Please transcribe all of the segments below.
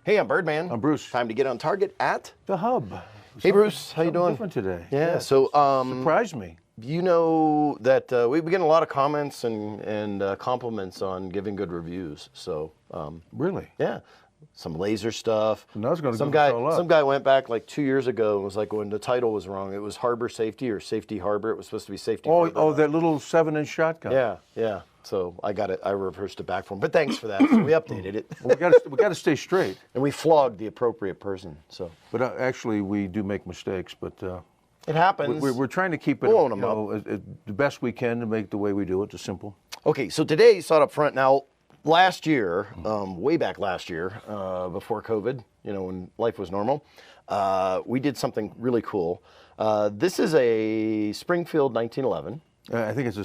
Hey, I'm Birdman. I'm Bruce. Time to get on target at The Hub. Hey, Bruce. How you doing? Different today. Yeah. So, surprised me. you know that we get a lot of comments and compliments on giving good reviews. So, Really? yeah, some laser stuff. And that's going to Some give us all up. some guy went back like 2 years ago and was like, when the title was wrong, it was Harbor Safety or Safety Harbor. It was supposed to be Safety Harbor. Oh, that little 7-inch shotgun. Yeah, yeah. So I got it. I reversed it back for him. But thanks for that. So we updated it. Well, we got to stay straight. And we flogged the appropriate person. So. But actually, we do make mistakes. But It happens. we're trying to keep it We'll own 'em up. the best we can to make the way we do it as simple. Okay, so today you saw it up front. Now, last year, way back last year, before COVID, when life was normal, we did something really cool. This is a Springfield 1911. I think it's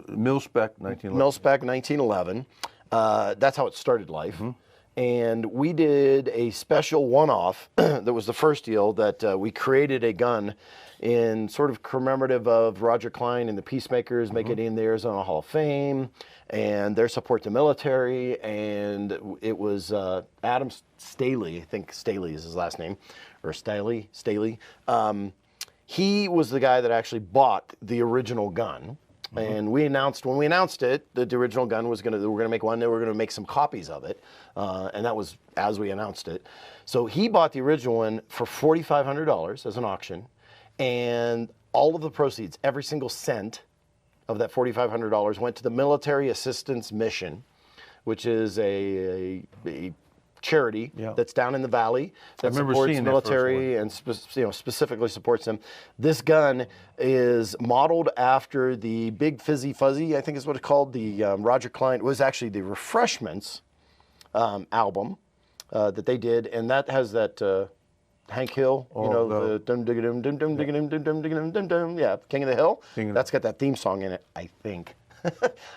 mil-spec 1911. Mil-spec 1911. That's how it started life. And we did a special one-off that was the first deal that we created a gun in sort of commemorative of Roger Clyne and the Peacemakers, make it in the Arizona Hall of Fame, and their support to military. And it was Adam Staley, I think Staley is his last name, or Staley. He was the guy that actually bought the original gun. And when we announced it, that the original gun we're gonna make one, then we're gonna make some copies of it. And that was as we announced it. So he bought the original one for $4,500 as an auction. And all of the proceeds, every single cent of that $4,500 went to the Military Assistance Mission, which is a charity that's down in the valley that supports military and specifically supports them. This gun is modeled after the Big Fizzy Fuzzy, I think is what it's called. The Roger Clyne was actually the Refreshments album that they did, and that has that Hank Hill, the dum digga dum dum dum digga dum dum dum digga dum dum dum, yeah, King of the Hill. That's got that theme song in it, I think.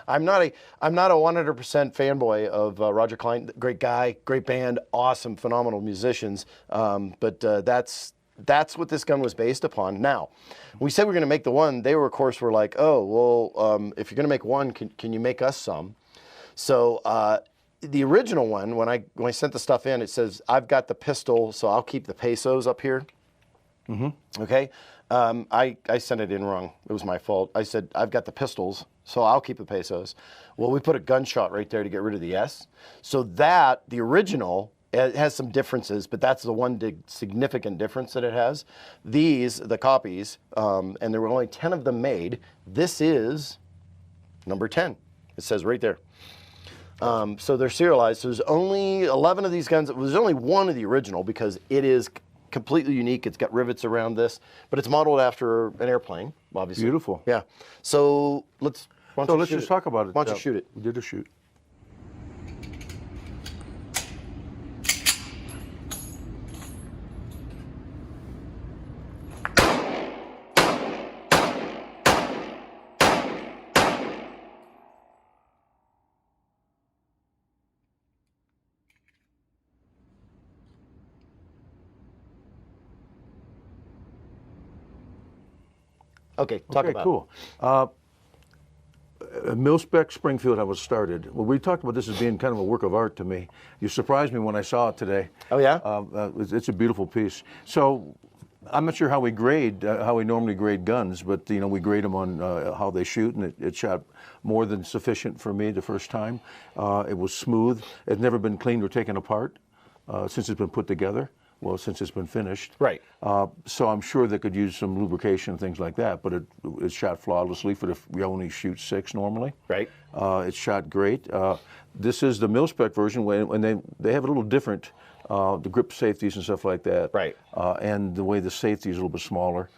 I'm not a 100% fanboy of Roger Clyne. Great guy, great band, awesome, phenomenal musicians. But that's what this gun was based upon. Now, we said we're going to make the one. They were, of course, were like, oh, well, if you're going to make one, can you make us some? So the original one, when I sent the stuff in, it says I've got the pistol, so I'll keep the pesos up here. Okay. I sent it in wrong. It was my fault. I said, I've got the pistols, so I'll keep the pesos. Well, we put a gunshot right there to get rid of the S. So that, the original, it has some differences, but that's the one significant difference that it has. These, the copies, and there were only 10 of them made. This is number 10. It says right there. So they're serialized. So there's only 11 of these guns. There's only one of the original because it is completely unique. It's got rivets around this, but it's modeled after an airplane, obviously. Beautiful. Yeah. So let's just talk about it. Why don't you shoot it? We did a shoot. Okay, talk about cool. Mil-spec Springfield, I was started. Well, we talked about this as being kind of a work of art to me. You surprised me when I saw it today. Oh, yeah? It's a beautiful piece. So I'm not sure how we normally grade guns, but we grade them on how they shoot, and it shot more than sufficient for me the first time. It was smooth. It's never been cleaned or taken apart since it's been put together. Well, since it's been finished. Right. So I'm sure they could use some lubrication and things like that, but it shot flawlessly for we only shoot 6 normally. Right. It shot great. This is the mil-spec version, and they have a little different, the grip safeties and stuff like that. Right. And the way the safety is a little bit smaller.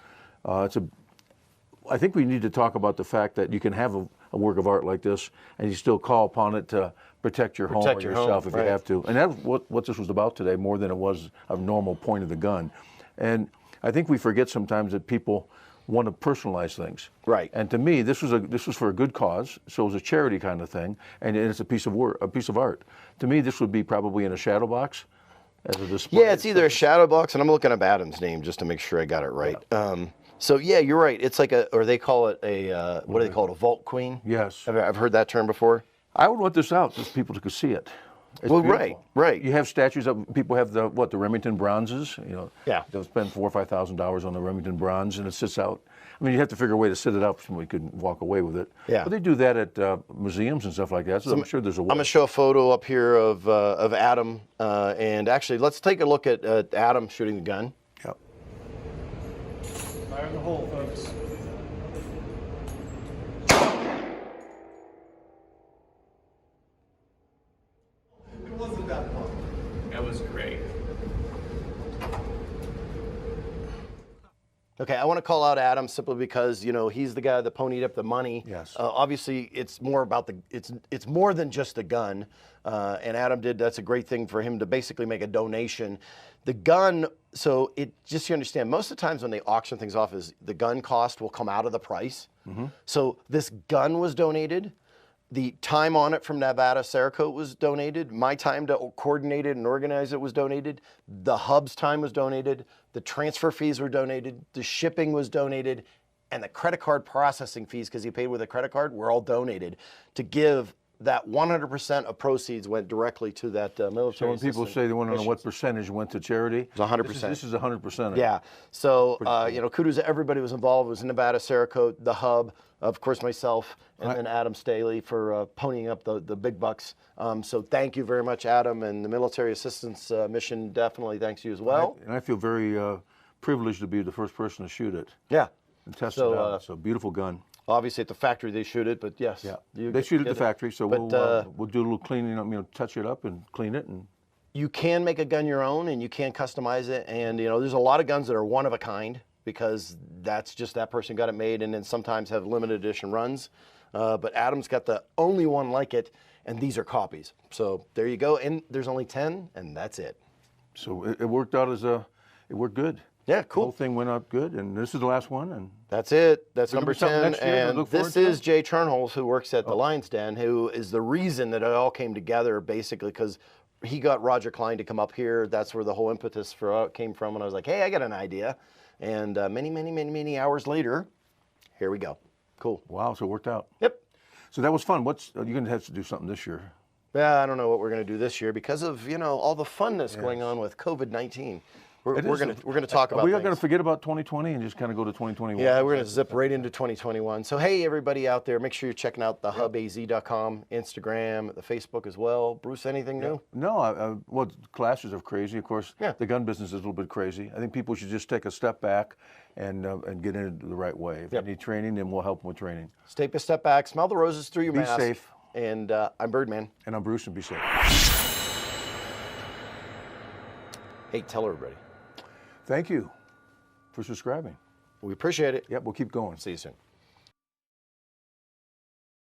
I think we need to talk about the fact that you can have a work of art like this, and you still call upon it to protect your home or yourself if you have to. And that's what this was about today, more than it was a normal point of the gun. And I think we forget sometimes that people want to personalize things. Right. And to me, this was for a good cause, so it was a charity kind of thing, and it's a piece of work, a piece of art. To me, this would be probably in a shadow box as a display. Yeah, it's either a shadow box, and I'm looking up Adam's name just to make sure I got it right. So yeah, you're right. It's like or they call it a, what do they call it, a vault queen? Yes. I've heard that term before. I would want this out just people could see it. It's Well, beautiful. right. You have statues of people have the Remington bronzes. Yeah. They'll spend $4,000 or $5,000 on the Remington bronze, and it sits out. I mean, you have to figure a way to sit it up so somebody could walk away with it. Yeah. But they do that at museums and stuff like that. So I'm sure there's a way. I'm gonna show a photo up here of Adam, and actually, let's take a look at Adam shooting the gun. Yep. Fire in the hole, folks. It wasn't that fun. That was great. Okay, I want to call out Adam simply because he's the guy that ponied up the money. Yes. Obviously, it's more about it's more than just a gun, and Adam that's a great thing for him to basically make a donation. The gun, so just so you understand, most of the times when they auction things off, is the gun cost will come out of the price. Mm-hmm. So this gun was donated. The time on it from Nevada Cerakote was donated. My time to coordinate it and organize it was donated. The hub's time was donated. The transfer fees were donated. The shipping was donated. And the credit card processing fees, because he paid with a credit card, were all donated to give that 100% of proceeds went directly to that military. So when people say they want to know what percentage went to charity, it's 100%. This is 100%. Yeah. So kudos to everybody who was involved. It was Nevada Cerakote, the hub, of course myself, and then Adam Staley for ponying up the big bucks. So thank you very much, Adam, and the military assistance mission definitely thanks you as well. And I feel very privileged to be the first person to shoot it. Yeah. And test it out. It's a beautiful gun. Obviously at the factory they shoot it, but yes. Yeah. They shoot it at the factory, so we'll do a little cleaning up, touch it up and clean it. And you can make a gun your own and you can customize it. And there's a lot of guns that are one of a kind because that's just that person got it made, and then sometimes have limited edition runs. But Adam's got the only one like it, and these are copies. So there you go. And there's only 10, and that's it. So it worked out it worked good. Yeah, The cool. whole thing went out good, and this is the last one. And That's it. That's We're gonna number be something 10. next year to And look forward this to? is Jay Turnholz, who works at the Lion's Den, who is the reason that it all came together, basically, because he got Roger Clyne to come up here. That's where the whole impetus for it came from. And I was like, hey, I got an idea. And many hours later, here we go. Cool. wow, so it worked out. Yep. So that was fun. You're going to have to do something this year. Yeah, I don't know what we're going to do this year because of, all the funness going on with COVID-19. We're going to talk about We are things. going to forget about 2020 and just kind of go to 2021. Yeah, we're going to zip right into 2021. So, hey, everybody out there, make sure you're checking out thehubaz.com, Instagram, the Facebook as well. Bruce, anything new? No, well, classes are crazy. Of course, Yeah. the gun business is a little bit crazy. I think people should just take a step back and get in it the right way. If Yep. they need training, then we'll help them with training. Take a step back, smell the roses through your Be mask. safe. And I'm Birdman. And I'm Bruce, and be safe. Hey, tell everybody. Thank you for subscribing. We appreciate it. Yep, we'll keep going. See you soon.